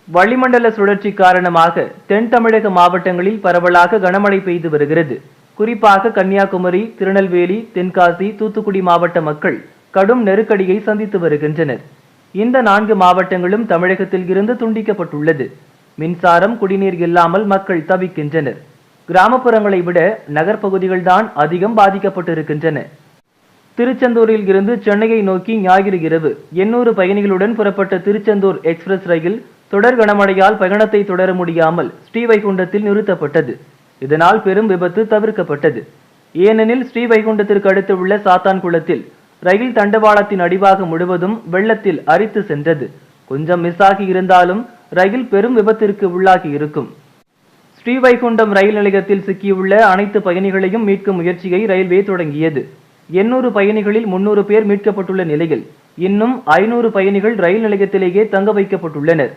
வளிமண்டல சுழற்சி காரணமாக தென் தமிழக மாவட்டங்களில் பரவலாக கனமழை பெய்து வருகிறது. குறிப்பாக கன்னியாகுமரி, திருநெல்வேலி, தென்காசி, தூத்துக்குடி மாவட்ட மக்கள் கடும் நெருக்கடியை சந்தித்து வருகின்றனர். இந்த 4 மாவட்டங்களும் தமிழகத்தில் இருந்து துண்டிக்கப்பட்டுள்ளது. மின்சாரம், குடிநீர் இல்லாமல் மக்கள் தவிக்கின்றனர். கிராமப்புறங்களை விட நகர்ப்பகுதிகள்தான் அதிகம் பாதிக்கப்பட்டிருக்கின்றன. திருச்செந்தூரில் இருந்து சென்னையை நோக்கி ஞாயிறு இரவு 800 பயணிகளுடன் புறப்பட்ட திருச்செந்தூர் எக்ஸ்பிரஸ் ரயில் தொடர் கனமழையால் பயணத்தை தொடர முடியாமல் ஸ்ரீவைகுண்டத்தில் நிறுத்தப்பட்டது. இதனால் பெரும் விபத்து தவிர்க்கப்பட்டது. ஏனெனில் ஸ்ரீவைகுண்டத்திற்கு அடுத்து உள்ள சாத்தான்குளத்தில் ரயில் தண்டவாளத்தின் அடிவாகம் முழுவதும் வெள்ளத்தில் அரித்து சென்றது. கொஞ்சம் மிஸ் ஆகி இருந்தாலும் ரயில் பெரும் விபத்திற்கு உள்ளாகி இருக்கும். ஸ்ரீவைகுண்டம் ரயில் நிலையத்தில் சிக்கியுள்ள அனைத்து பயணிகளையும் மீட்கும் முயற்சியை ரயில்வே தொடங்கியது. 800 பயணிகளில் 300 பேர் மீட்கப்பட்டுள்ள நிலையில் இன்னும் 500 பயணிகள் ரயில் நிலையத்திலேயே தங்க வைக்கப்பட்டுள்ளனர்.